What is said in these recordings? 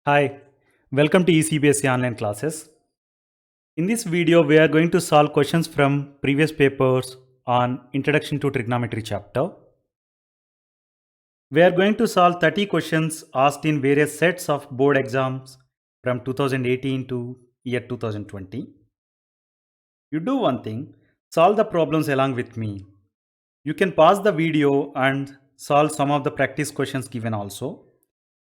Hi, welcome to ECBSC online classes. In this video, we are going to solve questions from previous papers on Introduction to Trigonometry chapter. We are going to solve 30 questions asked in various sets of board exams from 2018 to year 2020. You do one thing, solve the problems along with me. You can pause the video and solve some of the practice questions given also,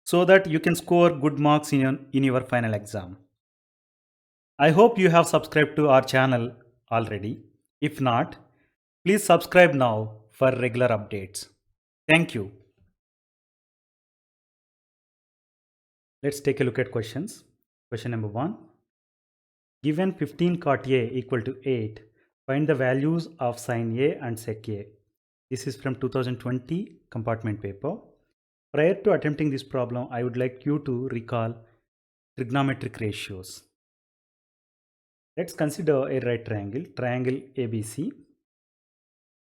so that you can score good marks in your final exam. I hope you have subscribed to our channel already. If not, please subscribe now for regular updates. Thank you. Let's take a look at questions. Question number 1. Given 15 cot A equal to 8, find the values of sin A and sec A. This is from 2020 compartment paper. Prior to attempting this problem, I would like you to recall trigonometric ratios. Let's consider a right triangle, triangle ABC,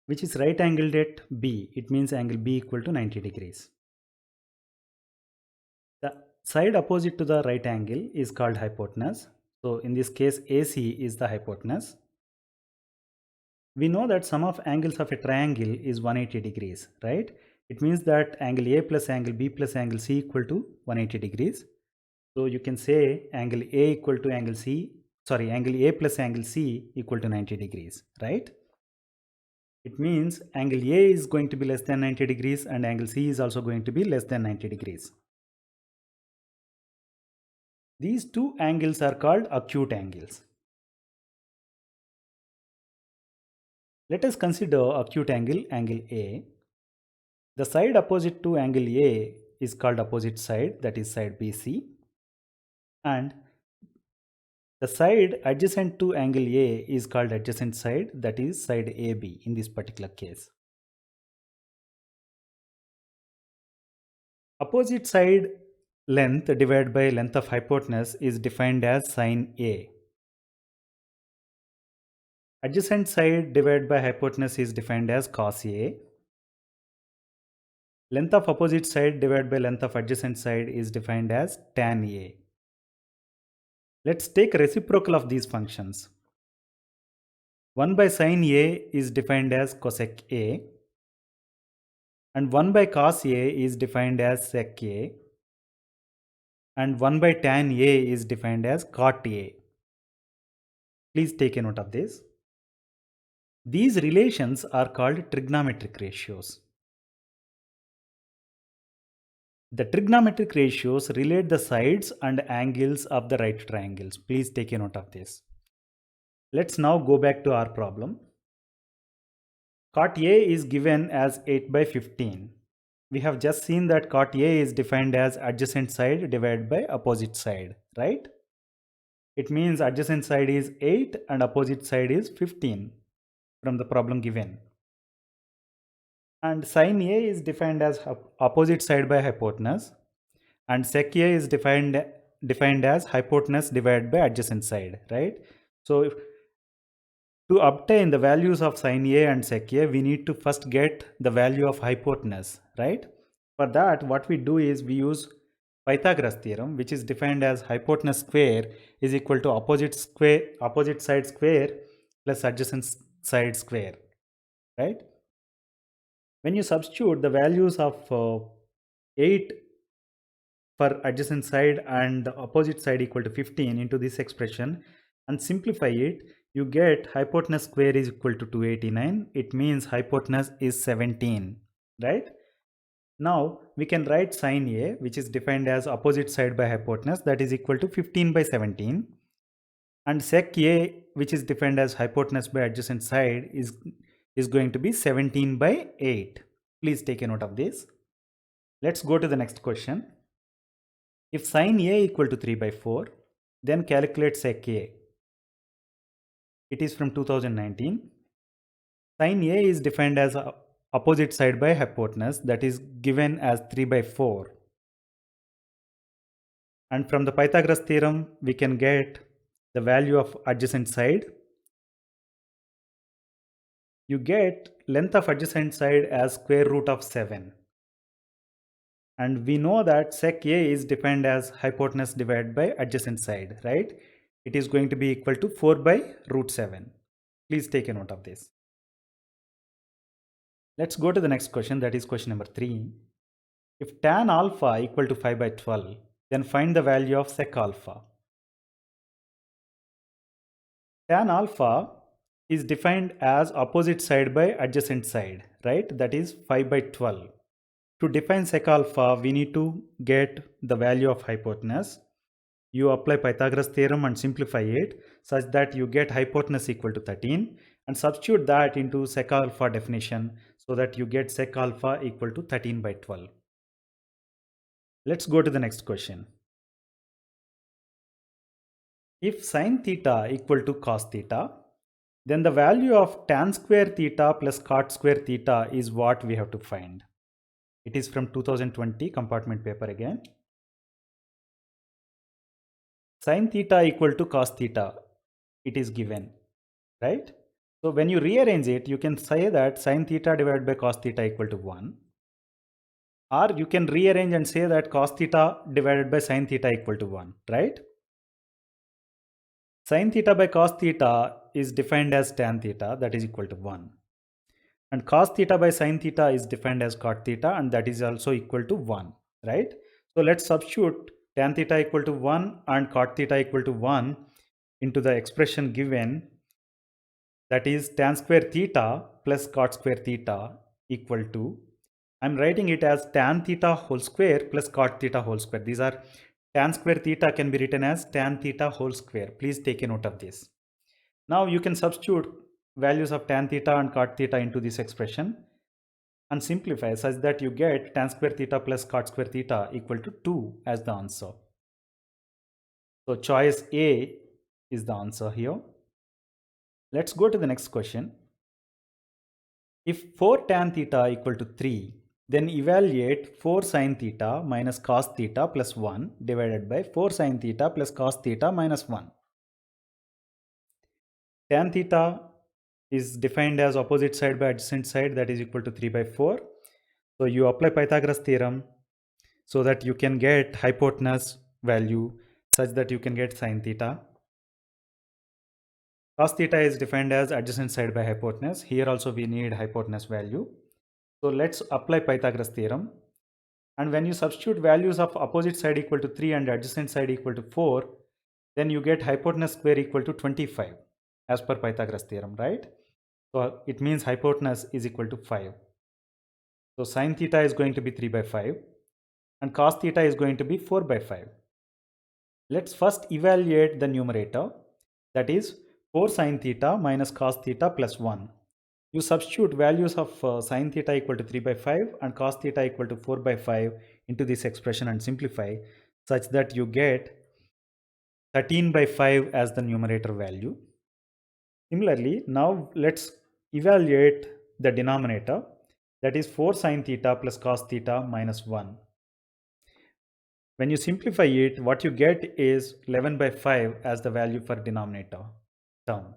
which is right angled at B. It means angle B equal to 90 degrees. The side opposite to the right angle is called hypotenuse. So in this case, AC is the hypotenuse. We know that sum of angles of a triangle is 180 degrees, right? It means that angle A plus angle B plus angle C equal to 180 degrees. So you can say angle A equal to angle C, angle A plus angle C equal to 90 degrees, right? It means angle A is going to be less than 90 degrees and angle C is also going to be less than 90 degrees. These two angles are called acute angles. Let us consider acute angle, angle A. The side opposite to angle A is called opposite side, that is side BC. And the side adjacent to angle A is called adjacent side, that is side AB in this particular case. Opposite side length divided by length of hypotenuse is defined as sin A. Adjacent side divided by hypotenuse is defined as cos A. Length of opposite side divided by length of adjacent side is defined as tan A. Let's take reciprocal of these functions. 1 by sin A is defined as cosec A and 1 by cos A is defined as sec A and 1 by tan A is defined as cot A. Please take a note of this. These relations are called trigonometric ratios. The trigonometric ratios relate the sides and angles of the right triangles. Please take a note of this. Let's now go back to our problem. Cot A is given as 8 by 15. We have just seen that cot A is defined as adjacent side divided by opposite side, right? It means adjacent side is 8 and opposite side is 15 from the problem given. And sin A is defined as opposite side by hypotenuse and sec A is defined as hypotenuse divided by adjacent side, right? So to obtain the values of sin A and sec A, we need to first get the value of hypotenuse, right? For that, what we do is we use Pythagoras theorem, which is defined as hypotenuse square is equal to opposite side square plus adjacent side square, right? When you substitute the values of 8 for adjacent side and the opposite side equal to 15 into this expression and simplify it, you get hypotenuse square is equal to 289. It means hypotenuse is 17, right? Now we can write sin A, which is defined as opposite side by hypotenuse, that is equal to 15 by 17, and sec A, which is defined as hypotenuse by adjacent side, is going to be 17 by 8. Please take a note of this. Let's go to the next question. If sin A equal to 3 by 4, then calculate sec A. It is from 2019. Sin A is defined as opposite side by hypotenuse, that is given as 3 by 4. And from the Pythagoras theorem, we can get the value of adjacent side. You get length of adjacent side as square root of 7. And we know that sec A is defined as hypotenuse divided by adjacent side, right? It is going to be equal to 4 by root 7. Please take a note of this. Let's go to the next question, that is question number 3. If tan alpha equal to 5 by 12, then find the value of sec alpha. Tan alpha is defined as opposite side by adjacent side, right? That is 5 by 12. To define sec alpha, we need to get the value of hypotenuse. You apply Pythagoras theorem and simplify it such that you get hypotenuse equal to 13 and substitute that into sec alpha definition so that you get sec alpha equal to 13 by 12. Let's go to the next question. If sin theta equal to cos theta, then the value of tan square theta plus cot square theta is what we have to find. It is from 2020 compartment paper again. Sin theta equal to cos theta, it is given, right? So when you rearrange it, you can say that sin theta divided by cos theta equal to 1. Or you can rearrange and say that cos theta divided by sin theta equal to 1, right? Sin theta by cos theta is defined as tan theta, that is equal to 1. And cos theta by sin theta is defined as cot theta, and that is also equal to 1, right? So let's substitute tan theta equal to 1 and cot theta equal to 1 into the expression given, that is tan square theta plus cot square theta equal to, I'm writing it as tan theta whole square plus cot theta whole square. These are tan square theta can be written as tan theta whole square. Please take a note of this. Now you can substitute values of tan theta and cot theta into this expression and simplify such that you get tan square theta plus cot square theta equal to 2 as the answer. So choice A is the answer here. Let's go to the next question. If 4 tan theta equal to 3, then evaluate 4 sin theta minus cos theta plus 1 divided by 4 sin theta plus cos theta minus 1. Tan theta is defined as opposite side by adjacent side, that is equal to 3 by 4. So you apply Pythagoras theorem so that you can get hypotenuse value such that you can get sin theta. Cos theta is defined as adjacent side by hypotenuse. Here also we need hypotenuse value. So let's apply Pythagoras theorem. And when you substitute values of opposite side equal to 3 and adjacent side equal to 4, then you get hypotenuse square equal to 25 as per Pythagoras theorem, right? So it means hypotenuse is equal to 5. So sin theta is going to be 3 by 5 and cos theta is going to be 4 by 5. Let's first evaluate the numerator, that is 4 sin theta minus cos theta plus 1. You substitute values of sin theta equal to 3 by 5 and cos theta equal to 4 by 5 into this expression and simplify such that you get 13 by 5 as the numerator value. Similarly, now let's evaluate the denominator, that is 4 sin theta plus cos theta minus 1. When you simplify it, what you get is 11 by 5 as the value for denominator term.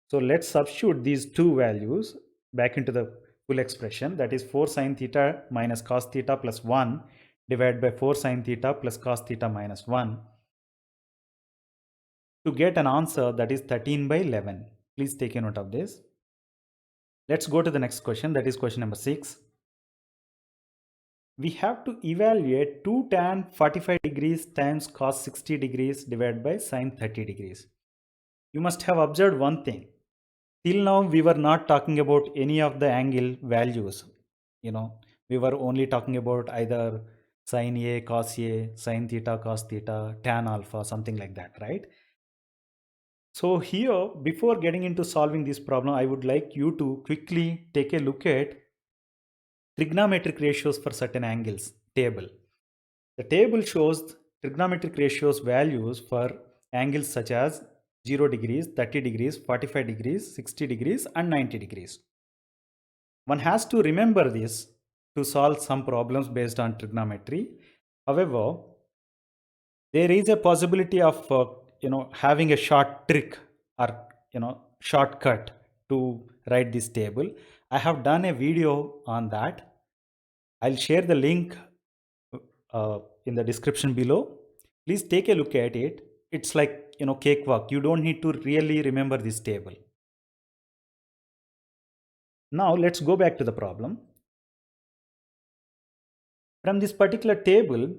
So let's substitute these two values back into the full expression, that is 4 sin theta minus cos theta plus 1 divided by 4 sin theta plus cos theta minus 1 to get an answer that is 13 by 11. Please take a note of this. Let's go to the next question, that is question number 6. We have to evaluate 2 tan 45 degrees times cos 60 degrees divided by sin 30 degrees. You must have observed one thing. Till now, we were not talking about any of the angle values. We were only talking about either sin A, cos A, sin theta, cos theta, tan alpha, something like that, right? So here, before getting into solving this problem, I would like you to quickly take a look at trigonometric ratios for certain angles table. The table shows trigonometric ratios values for angles such as 0 degrees, 30 degrees, 45 degrees, 60 degrees and 90 degrees. One has to remember this to solve some problems based on trigonometry. However, there is a possibility of having a short trick or shortcut to write this table. I have done a video on that. I'll share the link in the description below. Please take a look at it. It's like, cakewalk. You don't need to really remember this table. Now let's go back to the problem. From this particular table,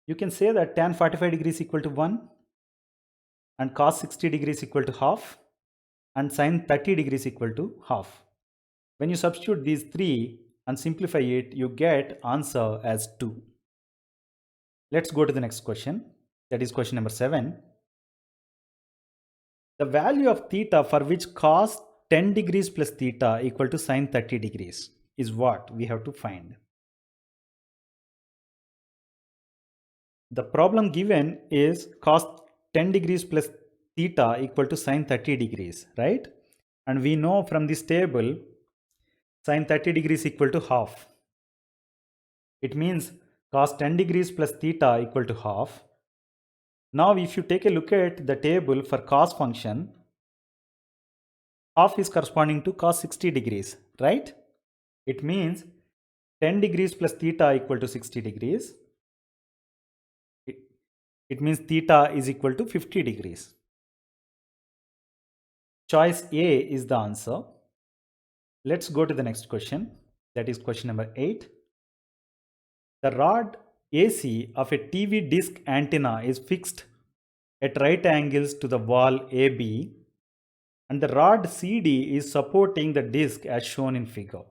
you can say that tan 45 degrees equal to 1 and cos 60 degrees equal to half and sin 30 degrees equal to half. When you substitute these three and simplify it, you get answer as 2. Let's go to the next question. That is question number 7. The value of theta for which cos 10 degrees plus theta equal to sin 30 degrees is what we have to find. The problem given is cos 10 degrees plus theta equal to sin 30 degrees, right? And we know from this table, sin 30 degrees equal to half. It means cos 10 degrees plus theta equal to half. Now, if you take a look at the table for cos function, half is corresponding to cos 60 degrees, right? It means 10 degrees plus theta equal to 60 degrees. It means theta is equal to 50 degrees. Choice A is the answer. Let's go to the next question. That is question number 8. The rod AC of a TV disc antenna is fixed at right angles to the wall AB, and the rod CD is supporting the disc as shown in figure.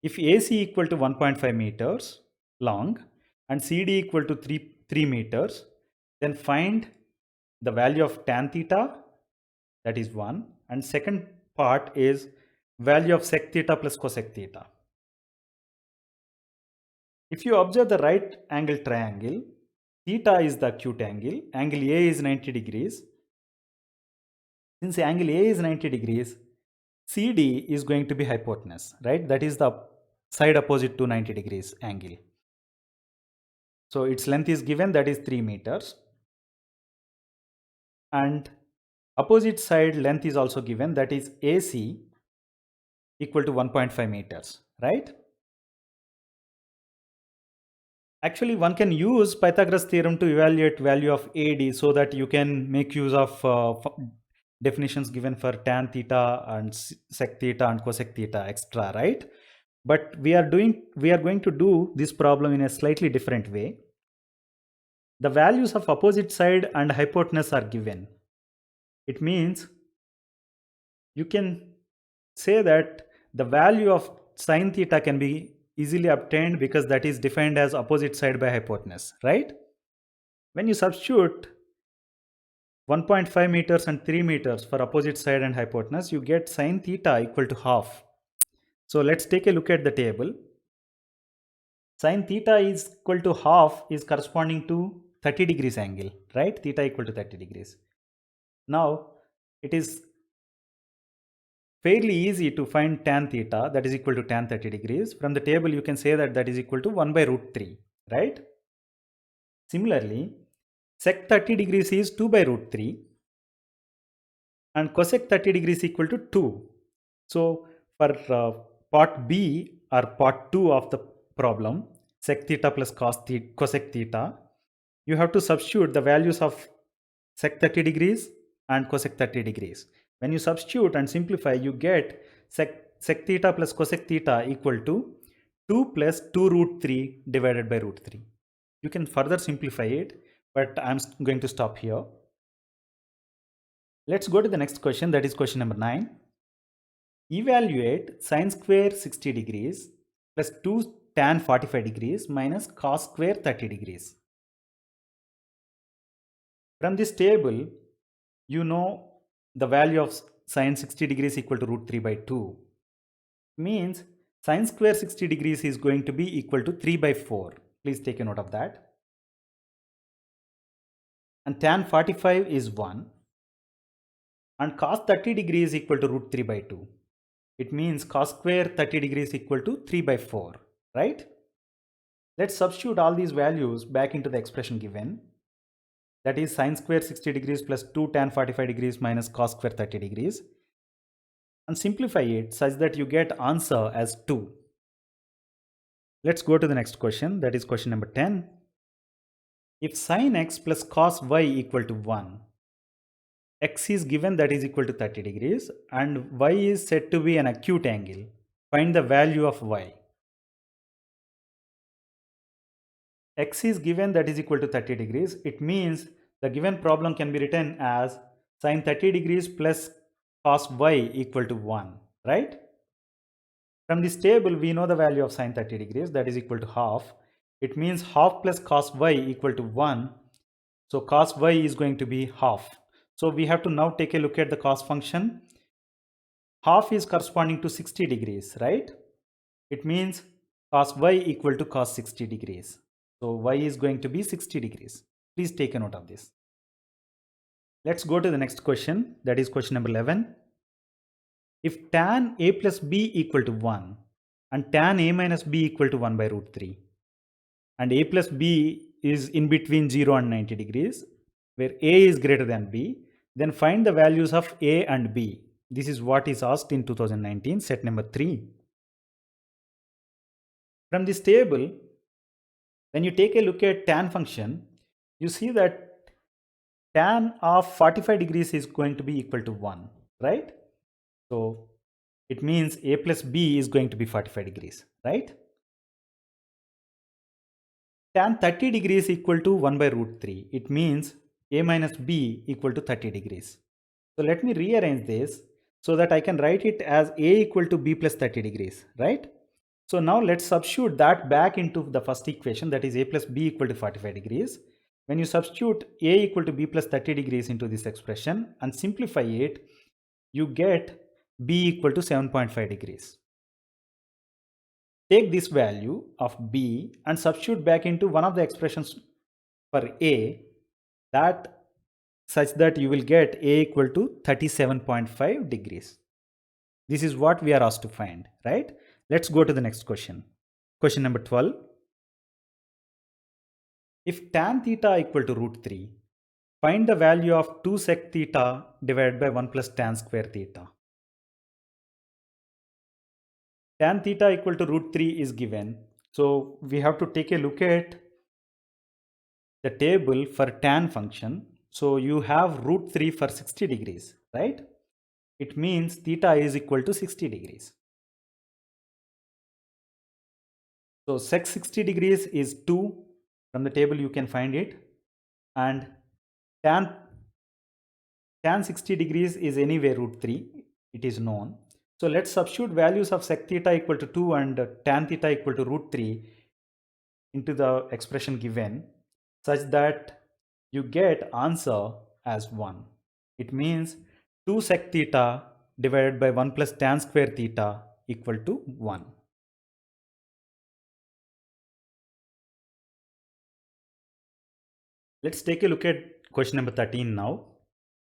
If AC equal to 1.5 meters long and CD equal to 3 meters, then find the value of tan theta, that is 1, and second part is value of sec theta plus cosec theta. If you observe the right angle triangle, theta is the acute angle, angle A is 90 degrees. Since angle A is 90 degrees, CD is going to be hypotenuse, right? That is the side opposite to 90 degrees angle. So its length is given, that is 3 meters. And opposite side length is also given, that is AC equal to 1.5 meters, right? Actually, one can use Pythagoras theorem to evaluate value of AD so that you can make use of definitions given for tan theta and sec theta and cosec theta, etc., right? But we are going to do this problem in a slightly different way. The values of opposite side and hypotenuse are given. It means you can say that the value of sin theta can be easily obtained because that is defined as opposite side by hypotenuse, right? When you substitute 1.5 meters and 3 meters for opposite side and hypotenuse, you get sin theta equal to half. So let's take a look at the table. Sin theta is equal to half is corresponding to 30 degrees angle, right? Theta equal to 30 degrees. Now, it is fairly easy to find tan theta, that is equal to tan 30 degrees. From the table, you can say that that is equal to 1 by root 3, right? Similarly, sec 30 degrees is 2 by root 3 and cosec 30 degrees equal to 2. So for part B or part 2 of the problem, sec theta plus cosec theta, you have to substitute the values of sec 30 degrees and cosec 30 degrees. When you substitute and simplify, you get sec theta plus cosec theta equal to 2 plus 2 root 3 divided by root 3. You can further simplify it, but I'm going to stop here. Let's go to the next question, that is question number 9. Evaluate sin square 60 degrees plus 2 tan 45 degrees minus cos square 30 degrees. From this table, you know the value of sin 60 degrees equal to root 3 by 2. Means sin square 60 degrees is going to be equal to 3 by 4. Please take a note of that. And tan 45 is 1. And cos 30 degrees is equal to root 3 by 2. It means cos square 30 degrees equal to 3 by 4, right? Let's substitute all these values back into the expression given. That is sin square 60 degrees plus 2 tan 45 degrees minus cos square 30 degrees. And simplify it such that you get answer as 2. Let's go to the next question. That is question number 10. If sin x plus cos y equal to 1, x is given that is equal to 30 degrees and y is said to be an acute angle. Find the value of y. X is given that is equal to 30 degrees. It means the given problem can be written as sin 30 degrees plus cos y equal to 1, right? From this table, we know the value of sin 30 degrees, that is equal to half. It means half plus cos y equal to 1. So cos y is going to be half. So we have to now take a look at the cos function. Half is corresponding to 60 degrees, right? It means cos y equal to cos 60 degrees. So y is going to be 60 degrees. Please take a note of this. Let's go to the next question. That is question number 11. If tan a plus b equal to 1 and tan a minus b equal to 1 by root 3 and a plus b is in between 0 and 90 degrees where a is greater than b, then find the values of a and b. This is what is asked in 2019 set number 3. From this table, when you take a look at tan function, you see that tan of 45 degrees is going to be equal to 1, right? So it means a plus b is going to be 45 degrees, right? Tan 30 degrees equal to 1 by root 3. It means a minus b equal to 30 degrees. So let me rearrange this so that I can write it as a equal to b plus 30 degrees, right? So now let's substitute that back into the first equation, that is a plus b equal to 45 degrees. When you substitute a equal to b plus 30 degrees into this expression and simplify it, you get b equal to 7.5 degrees. Take this value of b and substitute back into one of the expressions for a, that such that you will get a equal to 37.5 degrees. This is what we are asked to find, right? Let's go to the next question. Question number 12. If tan theta equal to root 3, find the value of 2 sec theta divided by 1 plus tan square theta. Tan theta equal to root 3 is given. So we have to take a look at the table for tan function. So you have root 3 for 60 degrees, right? It means theta is equal to 60 degrees. So sec 60 degrees is 2. From the table you can find it. And tan 60 degrees is anyway root 3. It is known. So let's substitute values of sec theta equal to 2 and tan theta equal to root 3 into the expression given, such that you get answer as 1. It means 2 sec theta divided by 1 plus tan square theta equal to 1. Let's take a look at question number 13 now.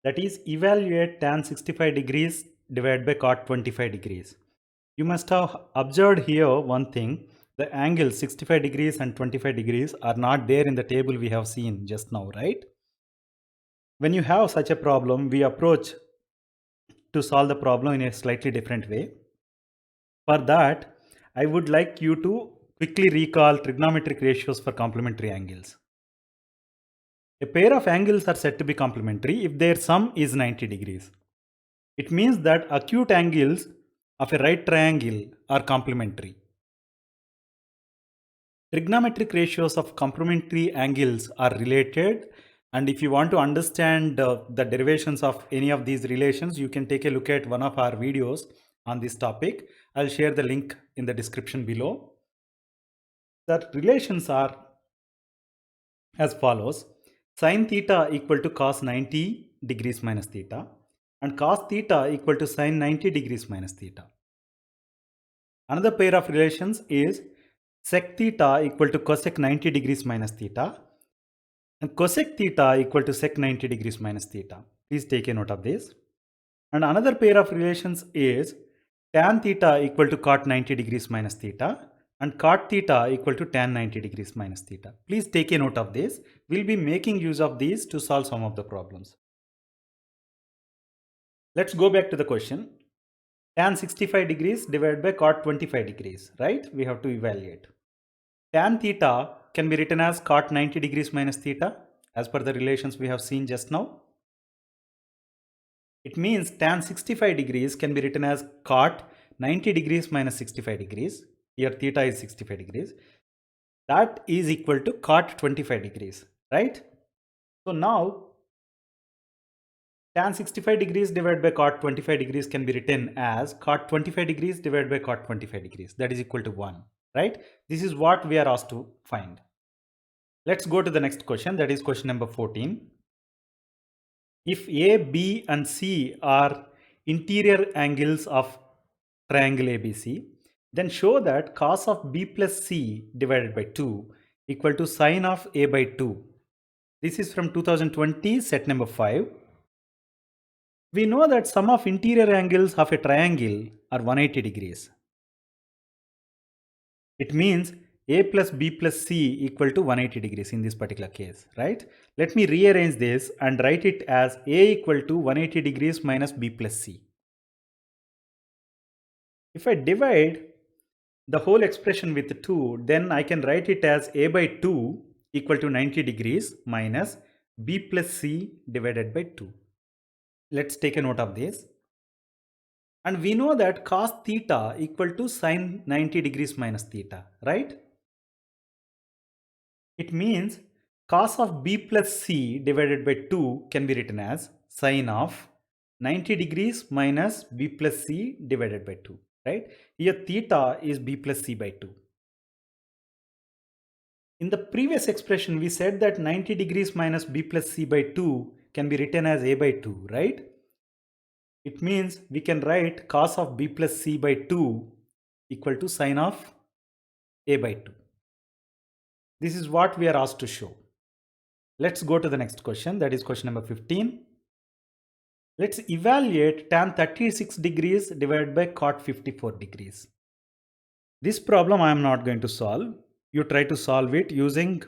That is, evaluate tan 65 degrees divided by cot 25 degrees. You must have observed here one thing. The angles 65 degrees and 25 degrees are not there in the table we have seen just now, right? When you have such a problem, we approach to solve the problem in a slightly different way. For that, I would like you to quickly recall trigonometric ratios for complementary angles. A pair of angles are said to be complementary if their sum is 90 degrees. It means that acute angles of a right triangle are complementary. Trigonometric ratios of complementary angles are related, and if you want to understand the derivations of any of these relations, you can take a look at one of our videos on this topic. I'll share the link in the description below. The relations are as follows. Sin theta equal to cos 90 degrees minus theta and cos theta equal to sin 90 degrees minus theta. Another pair of relations is sec theta equal to cosec 90 degrees minus theta and cosec theta equal to sec 90 degrees minus theta. Please take a note of this. And another pair of relations is tan theta equal to cot 90 degrees minus theta and cot theta equal to tan 90 degrees minus theta. Please take a note of this. We'll be making use of these to solve some of the problems. Let's go back to the question. Tan 65 degrees divided by cot 25 degrees, right? We have to evaluate. tan theta can be written as cot 90 degrees minus theta as per the relations we have seen just now. It means tan 65 degrees can be written as cot 90 degrees minus 65 degrees. Here theta is 65 degrees. That is equal to cot 25 degrees, right? So now tan 65 degrees divided by cot 25 degrees can be written as cot 25 degrees divided by cot 25 degrees. That is equal to 1, right? This is what we are asked to find. Let's go to the next question, that is question number 14. If A, B and C are interior angles of triangle ABC, then show that cos of B plus C divided by 2 equal to sine of A by 2. This is from 2020, set number 5. We know that sum of interior angles of a triangle are 180 degrees. It means A plus B plus C equal to 180 degrees in this particular case, right? Let me rearrange this and write it as A equal to 180 degrees minus B plus C. If I divide the whole expression with 2, then I can write it as A by 2 equal to 90 degrees minus B plus C divided by 2. Let's take a note of this. And we know that cos theta equal to sine 90 degrees minus theta, right? It means cos of B plus C divided by 2 can be written as sine of 90 degrees minus B plus C divided by 2, right? Here theta is B plus C by 2. In the previous expression, we said that 90 degrees minus B plus C by 2 can be written as A by 2, right? It means we can write cos of B plus C by 2 equal to sine of A by 2. This is what we are asked to show. Let's go to the next question, that is question number 15. Let's evaluate tan 36 degrees divided by cot 54 degrees. This problem I am not going to solve. You try to solve it using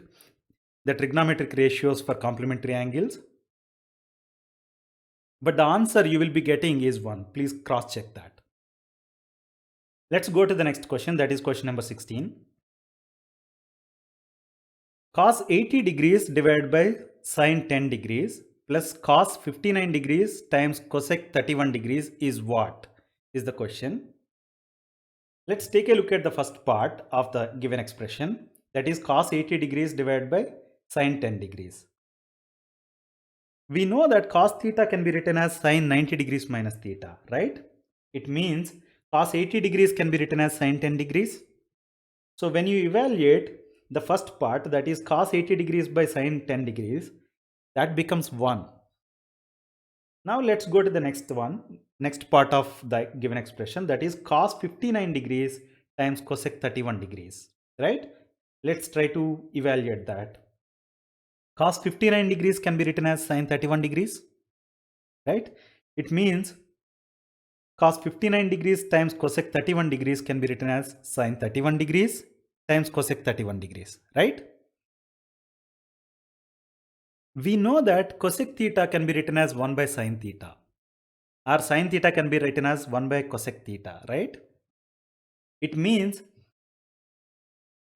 the trigonometric ratios for complementary angles. But the answer you will be getting is 1. Please cross check that. Let's go to the next question, that is question number 16. Cos 80 degrees divided by sin 10 degrees plus cos 59 degrees times cosec 31 degrees is what? Is the question. Let's take a look at the first part of the given expression, that is cos 80 degrees divided by sin 10 degrees. We know that cos theta can be written as sin 90 degrees minus theta, right? It means cos 80 degrees can be written as sin 10 degrees. So when you evaluate the first part, that is cos 80 degrees by sin 10 degrees, that becomes 1. Now let's go to the next one, next part of the given expression, that is cos 59 degrees times cosec 31 degrees, right? Let's try to evaluate that. Cos 59 degrees can be written as sin 31 degrees, right? It means cos 59 degrees times cosec 31 degrees can be written as sin 31 degrees times cosec 31 degrees, right? We know that cosec theta can be written as 1 by sin theta, or sin theta can be written as 1 by cosec theta, right? It means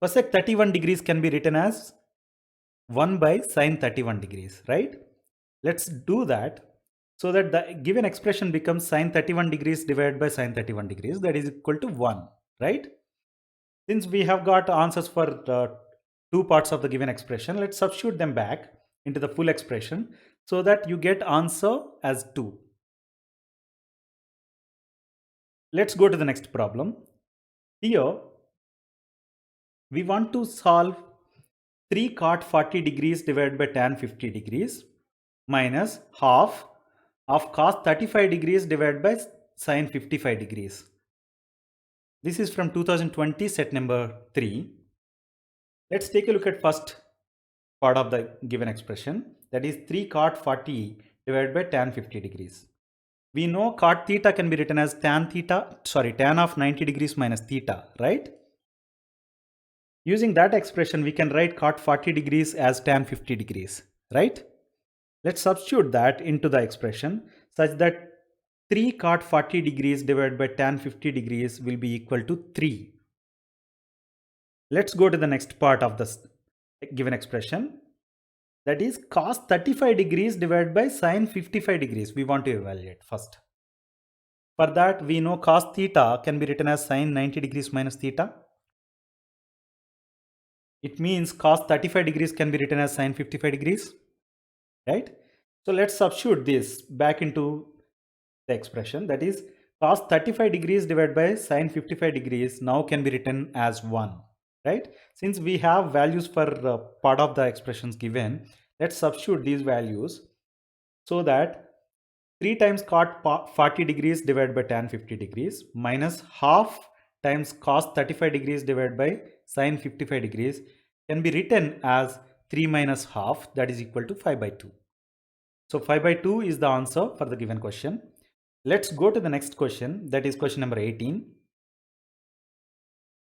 cosec 31 degrees can be written as 1 by sin 31 degrees, right? Let's do that so that the given expression becomes sin 31 degrees divided by sin 31 degrees, that is equal to 1, right? Since we have got answers for the two parts of the given expression, let's substitute them back into the full expression so that you get answer as 2. Let's go to the next problem. Here, we want to solve 3 cot 40 degrees divided by tan 50 degrees minus half of cos 35 degrees divided by sin 55 degrees. This is from 2020, set number 3. Let's take a look at first part of the given expression, that is 3 cot 40 divided by tan 50 degrees. We know cot theta can be written as tan of 90 degrees minus theta, right? Using that expression, we can write cot 40 degrees as tan 50 degrees, right? Let's substitute that into the expression such that 3 cot 40 degrees divided by tan 50 degrees will be equal to 3. Let's go to the next part of this given expression. That is cos 35 degrees divided by sin 55 degrees. We want to evaluate first. For that, we know cos theta can be written as sin 90 degrees minus theta. It means cos 35 degrees can be written as sin 55 degrees, right? So let's substitute this back into the expression. That is cos 35 degrees divided by sin 55 degrees now can be written as 1, right? Since we have values for part of the expressions given, let's substitute these values so that 3 times cot 40 degrees divided by tan 50 degrees minus half times cos 35 degrees divided by sin 55 degrees can be written as 3 minus half, that is equal to 5 by 2. So 5 by 2 is the answer for the given question. Let's go to the next question, that is question number 18.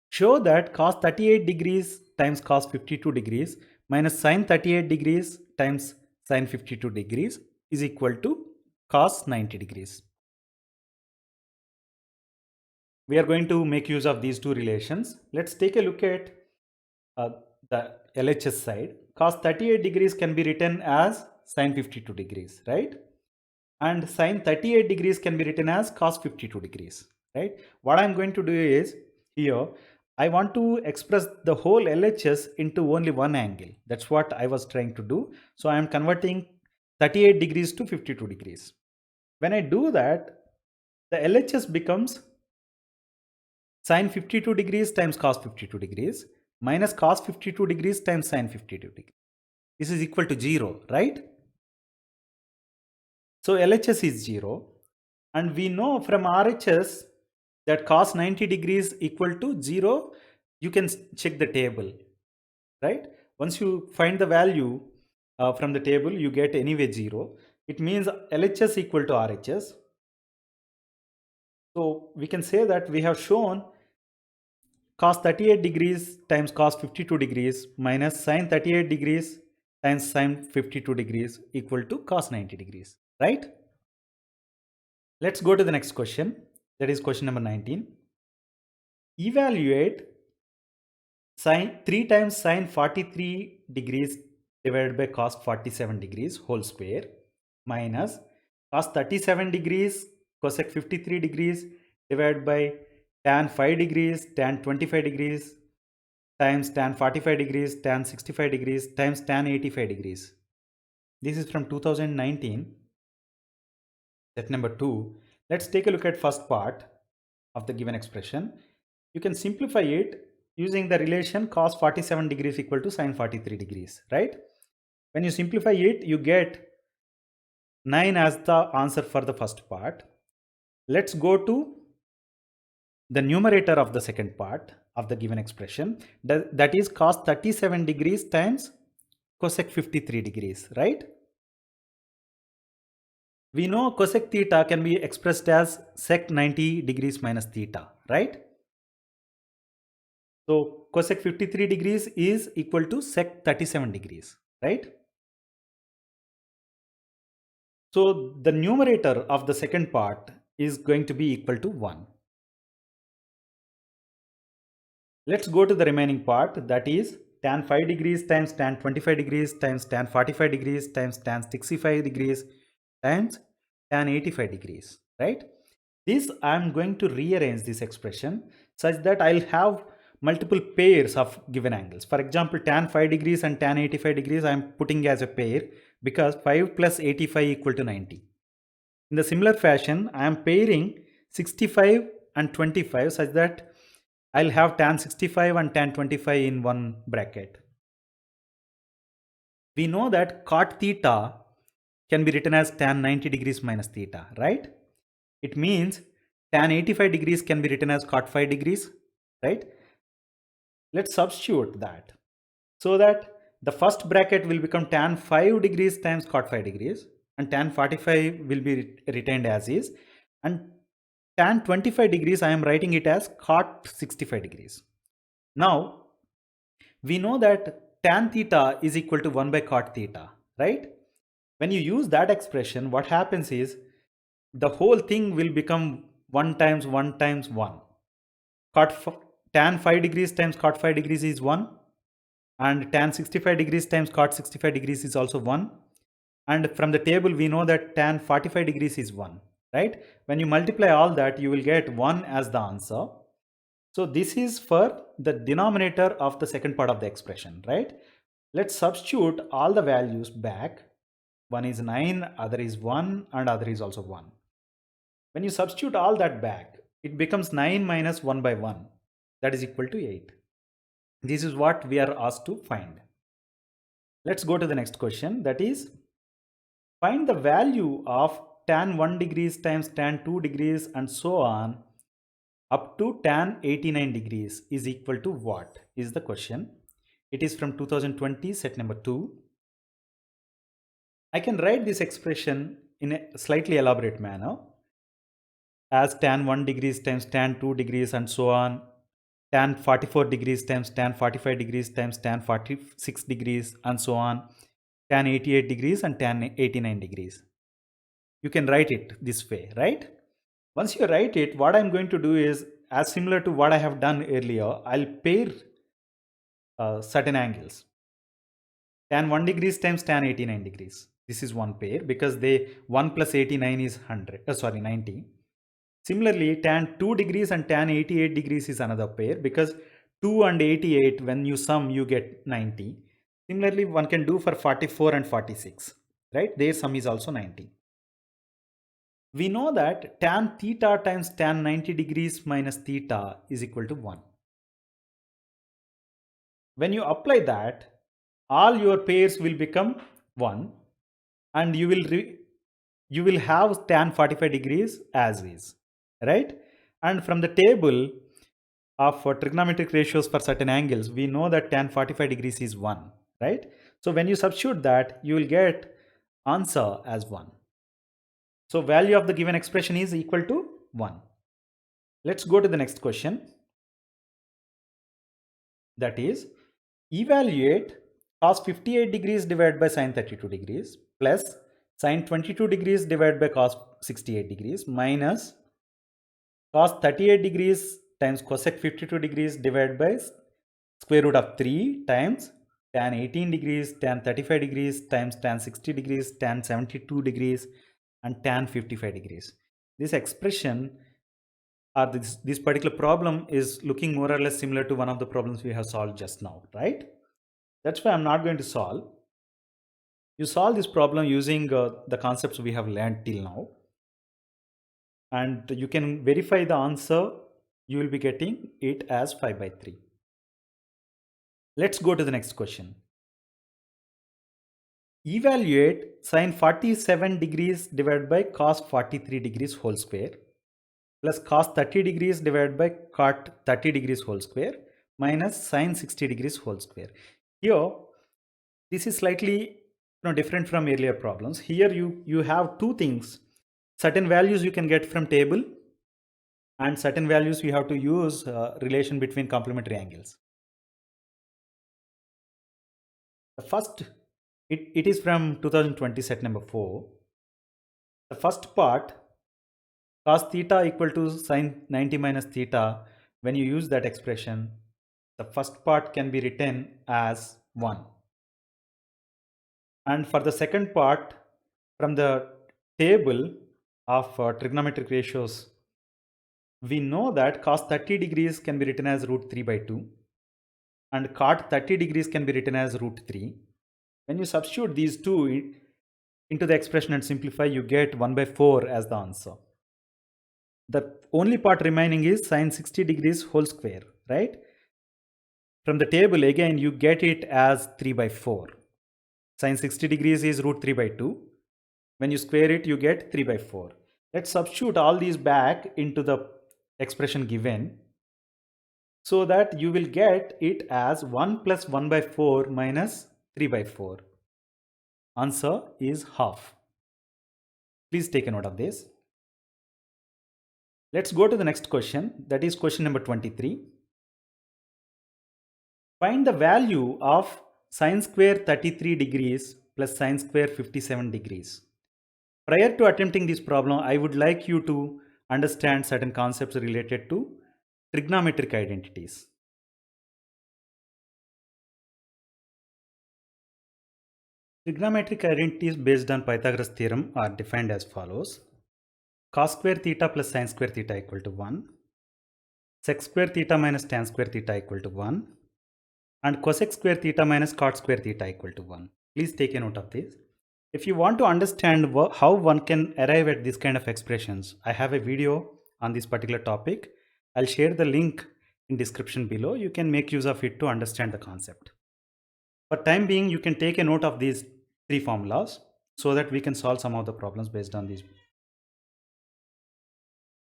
Show that cos 38 degrees times cos 52 degrees minus sin 38 degrees times sin 52 degrees is equal to cos 90 degrees. We are going to make use of these two relations. Let's take a look at the LHS side. Cos 38 degrees can be written as sin 52 degrees, right? And sin 38 degrees can be written as cos 52 degrees, right? What I'm going to do is here, I want to express the whole LHS into only one angle. That's what I was trying to do. So I am converting 38 degrees to 52 degrees. When I do that, the LHS becomes sin 52 degrees times cos 52 degrees minus cos 52 degrees times sin 52 degrees. This is equal to 0, right? So LHS is 0. And we know from RHS that cos 90 degrees equal to 0. You can check the table, right? Once you find the value from the table, you get anyway 0. It means LHS equal to RHS. So we can say that we have shown cos 38 degrees times cos 52 degrees minus sin 38 degrees times sin 52 degrees equal to cos 90 degrees, right? Let's go to the next question. That is question number 19. Evaluate sin 3 times sin 43 degrees divided by cos 47 degrees whole square minus cos 37 degrees cosec 53 degrees divided by tan 5 degrees tan 25 degrees times tan 45 degrees tan 65 degrees times tan 85 degrees. This is from 2019. Set number 2. Let's take a look at first part of the given expression. You can simplify it using the relation cos 47 degrees equal to sin 43 degrees, right? When you simplify it, you get 9 as the answer for the first part. Let's go to the numerator of the second part of the given expression. That is cos 37 degrees times cosec 53 degrees, right? We know cosec theta can be expressed as sec 90 degrees minus theta, right? So cosec 53 degrees is equal to sec 37 degrees, right? So the numerator of the second part is going to be equal to 1. Let's go to the remaining part, that is tan 5 degrees times tan 25 degrees times tan 45 degrees times tan 65 degrees times tan 85 degrees, right? This I am going to rearrange this expression such that I'll have multiple pairs of given angles. For example, tan 5 degrees and tan 85 degrees I am putting as a pair because 5 plus 85 equal to 90. In the similar fashion, I am pairing 65 and 25 such that I'll have tan 65 and tan 25 in one bracket. We know that cot theta can be written as tan 90 degrees minus theta, right? It means tan 85 degrees can be written as cot 5 degrees, right? Let's substitute that so that the first bracket will become tan 5 degrees times cot 5 degrees and tan 45 will be retained as is, and tan 25 degrees I am writing it as cot 65 degrees. Now we know that tan theta is equal to 1 by cot theta, right? When you use that expression, what happens is the whole thing will become 1 times 1 times 1. tan 5 degrees times cot 5 degrees is 1, and tan 65 degrees times cot 65 degrees is also 1, and from the table we know that tan 45 degrees is 1, right? When you multiply all that, you will get 1 as the answer. So this is for the denominator of the second part of the expression, right? Let's substitute all the values back. One is 9, other is 1, and other is also 1. When you substitute all that back, it becomes 9 minus 1 by 1. That is equal to 8. This is what we are asked to find. Let's go to the next question. That is, find the value of tan 1 degrees times tan 2 degrees and so on up to tan 89 degrees is equal to what is the question. It is from 2020 set number 2. I can write this expression in a slightly elaborate manner as tan 1 degrees times tan 2 degrees and so on, tan 44 degrees times tan 45 degrees times tan 46 degrees and so on, tan 88 degrees and tan 89 degrees. You can write it this way, right? Once you write it, what I'm going to do is, as similar to what I have done earlier, I'll pair certain angles. Tan 1 degrees times tan 89 degrees. This is one pair because 1 plus 89 is 90. Similarly, tan 2 degrees and tan 88 degrees is another pair because 2 and 88, when you sum, you get 90. Similarly, one can do for 44 and 46, right? Their sum is also 90. We know that tan theta times tan 90 degrees minus theta is equal to 1. When you apply that, all your pairs will become 1 and you will have tan 45 degrees as is, right? And from the table of trigonometric ratios for certain angles, we know that tan 45 degrees is 1, right? So when you substitute that, you will get answer as 1. So value of the given expression is equal to 1. Let's go to the next question. That is, evaluate cos 58 degrees divided by sin 32 degrees plus sin 22 degrees divided by cos 68 degrees minus cos 38 degrees times cosec 52 degrees divided by square root of 3 times tan 18 degrees, tan 35 degrees times tan 60 degrees, tan 72 degrees and tan 55 degrees. This expression or this particular problem is looking more or less similar to one of the problems we have solved just now, right? That's why I'm not going to solve. You solve this problem using the concepts we have learned till now. And you can verify the answer. You will be getting it as 5 by 3. Let's go to the next question. Evaluate sin 47 degrees divided by cos 43 degrees whole square plus cos 30 degrees divided by cot 30 degrees whole square minus sin 60 degrees whole square. Here, this is slightly different from earlier problems. Here you have two things. Certain values you can get from table and certain values you have to use relation between complementary angles. The first, it is from 2020 set number 4. The first part, cos theta equal to sin 90 minus theta, when you use that expression, the first part can be written as 1. And for the second part, from the table of trigonometric ratios, we know that cos 30 degrees can be written as root 3 by 2 and cot 30 degrees can be written as root 3. When you substitute these two into the expression and simplify, you get 1 by 4 as the answer. The only part remaining is sin 60 degrees whole square, right? From the table, again, you get it as 3 by 4. Sin 60 degrees is root 3 by 2. When you square it, you get 3 by 4. Let's substitute all these back into the expression given so that you will get it as 1 plus 1 by 4 minus 3 by 4. Answer is half. Please take a note of this. Let's go to the next question. That is question number 23. Find the value of sin square 33 degrees plus sin square 57 degrees. Prior to attempting this problem, I would like you to understand certain concepts related to trigonometric identities. Trigonometric identities based on Pythagoras theorem are defined as follows. Cos square theta plus sin square theta equal to 1. Sec square theta minus tan square theta equal to 1. And cosec square theta minus cot square theta equal to 1. Please take a note of this. If you want to understand how one can arrive at this kind of expressions, I have a video on this particular topic. I'll share the link in description below. You can make use of it to understand the concept. For time being, you can take a note of these three formulas so that we can solve some of the problems based on these.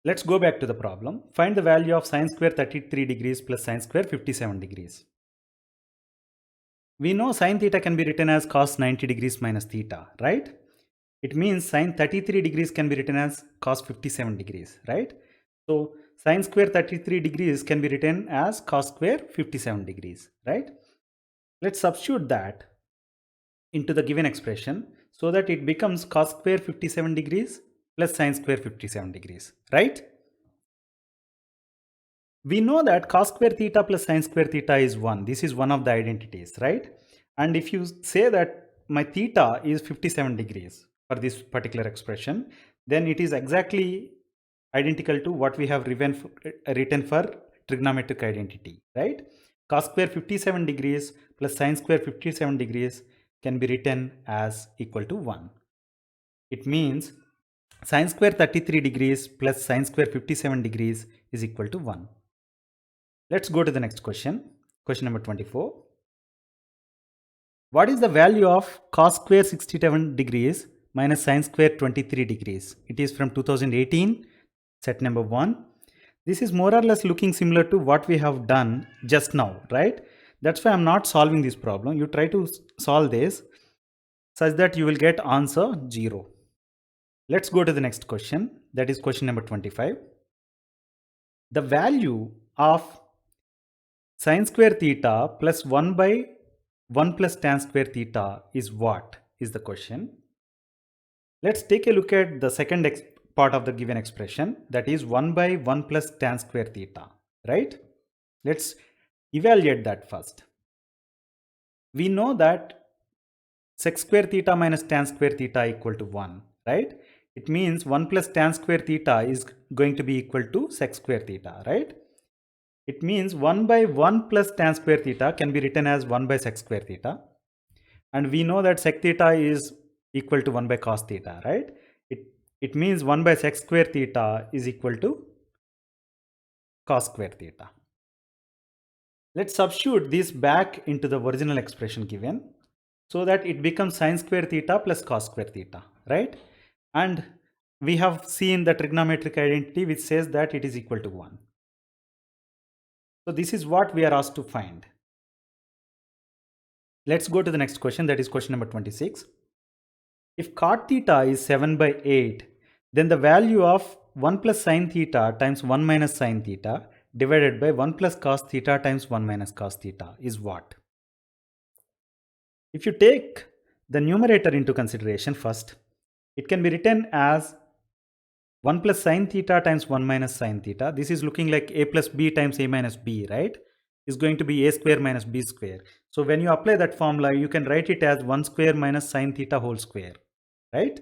Let's go back to the problem. Find the value of sin square 33 degrees plus sin square 57 degrees. We know sin theta can be written as cos 90 degrees minus theta, right? It means sin 33 degrees can be written as cos 57 degrees, right? So sin square 33 degrees can be written as cos square 57 degrees, right? Let's substitute that into the given expression so that it becomes cos square 57 degrees plus sin square 57 degrees, right? We know that cos square theta plus sin square theta is 1. This is one of the identities, right? And if you say that my theta is 57 degrees for this particular expression, then it is exactly identical to what we have written for trigonometric identity, right? Cos square 57 degrees plus sin square 57 degrees can be written as equal to 1. It means sin square 33 degrees plus sin square 57 degrees is equal to 1. Let's go to the next question. Question number 24. What is the value of cos square 67 degrees minus sin square 23 degrees? It is from 2018, set number 1. This is more or less looking similar to what we have done just now, right? That's why I'm not solving this problem. You try to solve this such that you will get answer 0. Let's go to the next question. That is question number 25. The value of sin square theta plus 1 by 1 plus tan square theta is what is the question. Let's take a look at the second part of the given expression, that is 1 by 1 plus tan square theta, right? Let's evaluate that first. We know that sec square theta minus tan square theta equal to 1, right? It means 1 plus tan square theta is going to be equal to sec square theta, right? It means 1 by 1 plus tan square theta can be written as 1 by sec square theta. And we know that sec theta is equal to 1 by cos theta, right? It means 1 by sec square theta is equal to cos square theta. Let's substitute this back into the original expression given so that it becomes sin square theta plus cos square theta, right? And we have seen the trigonometric identity which says that it is equal to 1. So this is what we are asked to find. Let's go to the next question, that is question number 26. If cot theta is 7 by 8, then the value of 1 plus sin theta times 1 minus sin theta divided by 1 plus cos theta times 1 minus cos theta is what? If you take the numerator into consideration first, it can be written as 1 plus sin theta times 1 minus sin theta. This is looking like a plus b times a minus b, right? Is going to be a square minus b square. So when you apply that formula, you can write it as 1 square minus sin theta whole square, right?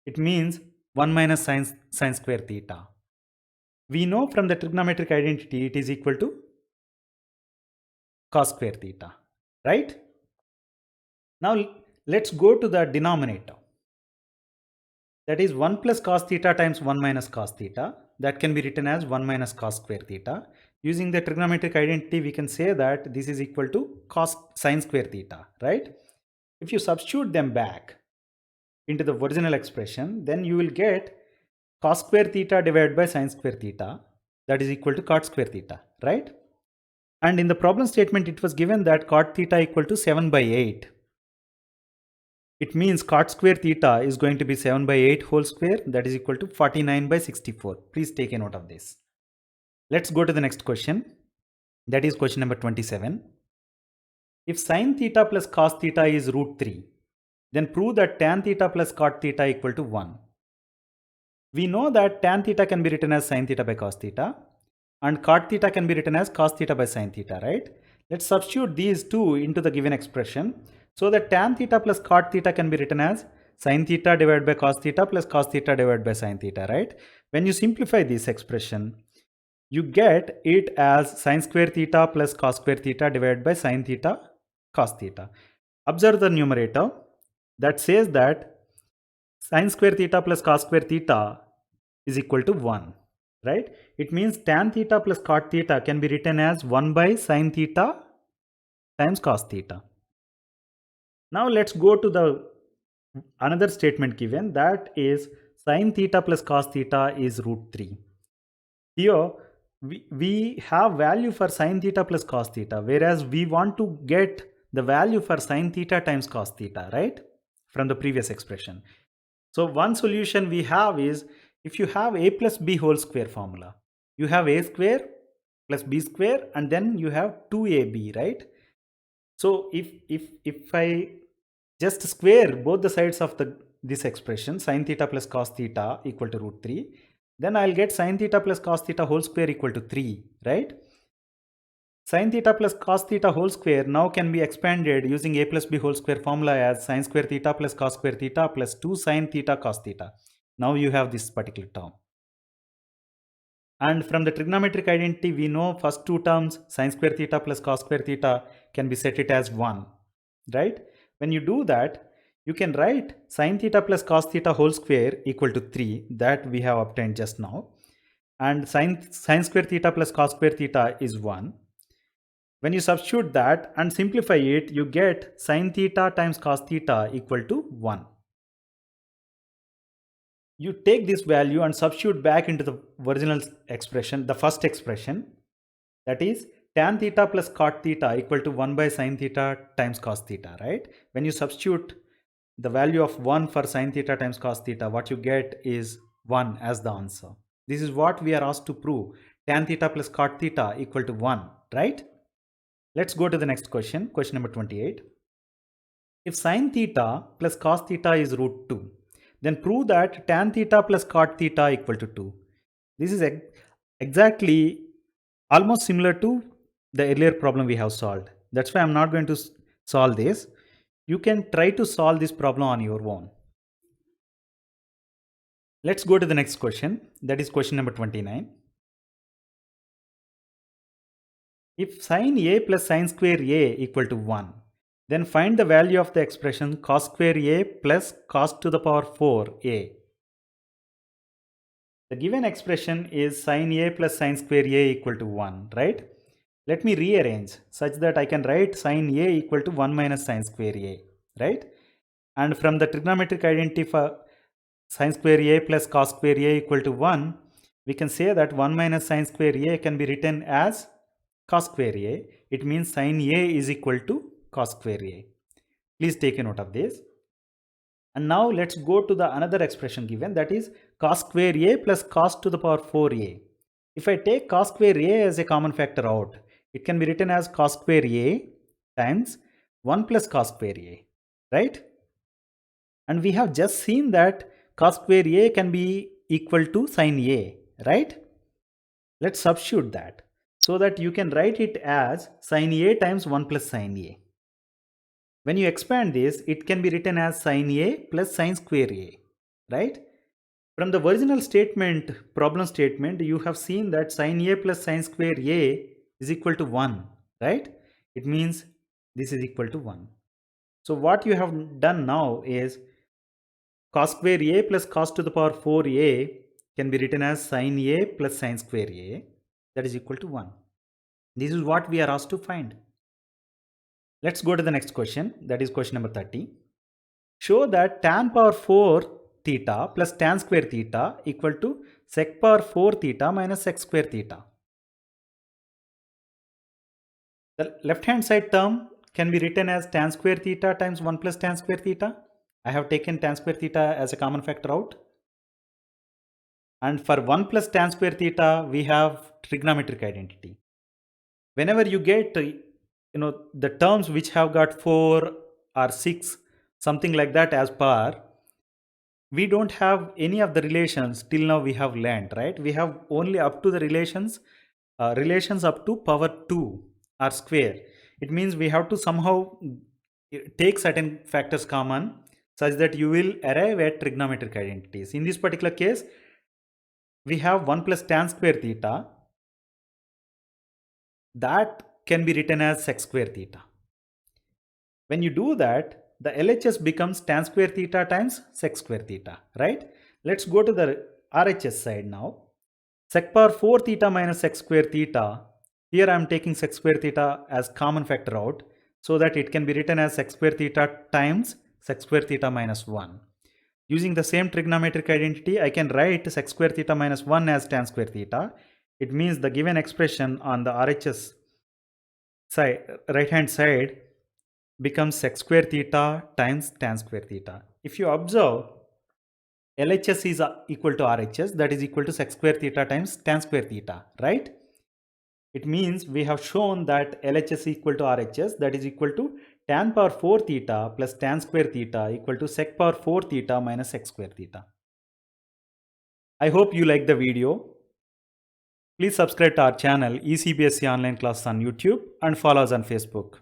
It means 1 minus sin square theta. We know from the trigonometric identity it is equal to cos square theta, right? Now let's go to the denominator. That is 1 plus cos theta times 1 minus cos theta. That can be written as 1 minus cos square theta. Using the trigonometric identity, we can say that this is equal to cos sin square theta, right? If you substitute them back into the original expression, then you will get cos square theta divided by sin square theta, that is equal to cot square theta, right? And in the problem statement, it was given that cot theta equal to 7 by 8. It means cot square theta is going to be 7 by 8 whole square, that is equal to 49 by 64. Please take a note of this. Let's go to the next question. That is question number 27. If sin theta plus cos theta is root 3, then prove that tan theta plus cot theta equal to 1. We know that tan theta can be written as sin theta by cos theta and cot theta can be written as cos theta by sin theta, right? Let's substitute these two into the given expression So that tan theta plus cot theta can be written as sin theta divided by cos theta plus cos theta divided by sin theta, right? When you simplify this expression, you get it as sin square theta plus cos square theta divided by sin theta cos theta. Observe the numerator that says that sin square theta plus cos square theta is equal to 1, right? It means tan theta plus cot theta can be written as 1 by sin theta times cos theta. Now let's go to the another statement given, that is sin theta plus cos theta is root 3. Here we have value for sin theta plus cos theta, whereas we want to get the value for sin theta times cos theta, right? From the previous expression. So one solution we have is, if you have a plus b whole square formula, you have a square plus b square and then you have 2ab, right? So if I just square both the sides of this expression, sin theta plus cos theta equal to root 3, then I'll get sin theta plus cos theta whole square equal to 3, right? Sin theta plus cos theta whole square now can be expanded using a plus b whole square formula as sin square theta plus cos square theta plus 2 sin theta cos theta. Now you have this particular term. And from the trigonometric identity, we know first two terms, sin square theta plus cos square theta, can be set it as 1, right? When you do that, you can write sin theta plus cos theta whole square equal to 3, that we have obtained just now. And sin square theta plus cos square theta is 1. When you substitute that and simplify it, you get sin theta times cos theta equal to 1. You take this value and substitute back into the original expression, the first expression, that is tan theta plus cot theta equal to 1 by sin theta times cos theta, right? When you substitute the value of 1 for sin theta times cos theta, what you get is 1 as the answer. This is what we are asked to prove, tan theta plus cot theta equal to 1, right? Let's go to the next question, question number 28. If sin theta plus cos theta is root 2, then prove that tan theta plus cot theta equal to 2. This is exactly almost similar to the earlier problem we have solved. That's why I'm not going to solve this. You can try to solve this problem on your own. Let's go to the next question. That is question number 29. If sin a plus sin square a equal to 1, then find the value of the expression cos square a plus cos to the power 4a. The given expression is sin a plus sin square a equal to 1, right? Let me rearrange such that I can write sin a equal to 1 minus sin square a, right? And from the trigonometric identity for sin square a plus cos square a equal to 1, we can say that 1 minus sin square a can be written as cos square a. It means sin a is equal to cos square a. Please take a note of this. And now let's go to the another expression given, that is cos square a plus cos to the power 4a. If I take cos square a as a common factor out, it can be written as cos square a times 1 plus cos square a, right? And we have just seen that cos square a can be equal to sin a, right? Let's substitute that so that you can write it as sin a times 1 plus sin a. When you expand this, it can be written as sin a plus sin square a, right? From the original statement, problem statement, you have seen that sin a plus sin square a is equal to 1, right? It means this is equal to 1. So what you have done now is cos square a plus cos to the power 4a can be written as sin a plus sin square a, that is equal to 1. This is what we are asked to find. Let's go to the next question, that is question number 30. Show that tan power 4 theta plus tan square theta equal to sec power 4 theta minus sec square theta. The left hand side term can be written as tan square theta times 1 plus tan square theta. I have taken tan square theta as a common factor out. And for 1 plus tan square theta, we have trigonometric identity. Whenever you get the terms which have got 4 or 6, something like that as power, we don't have any of the relations till now we have learned, right? We have only up to the relations up to power 2 or square. It means we have to somehow take certain factors common such that you will arrive at trigonometric identities. In this particular case, we have 1 plus tan square theta that can be written as sec square theta. When you do that, the LHS becomes tan square theta times sec square theta, right? Let's go to the RHS side now. Sec power 4 theta minus sec square theta. Here I am taking sec square theta as common factor out so that it can be written as sec square theta times sec square theta minus 1. Using the same trigonometric identity, I can write sec square theta minus 1 as tan square theta. It means the given expression on the RHS side, right hand side, becomes sec square theta times tan square theta. If you observe, LHS is equal to RHS, that is equal to sec square theta times tan square theta, right? It means we have shown that LHS equal to RHS, that is equal to tan power 4 theta plus tan square theta equal to sec power 4 theta minus sec square theta. I hope you like the video. Please subscribe to our channel ECBSC Online Class on YouTube and follow us on Facebook.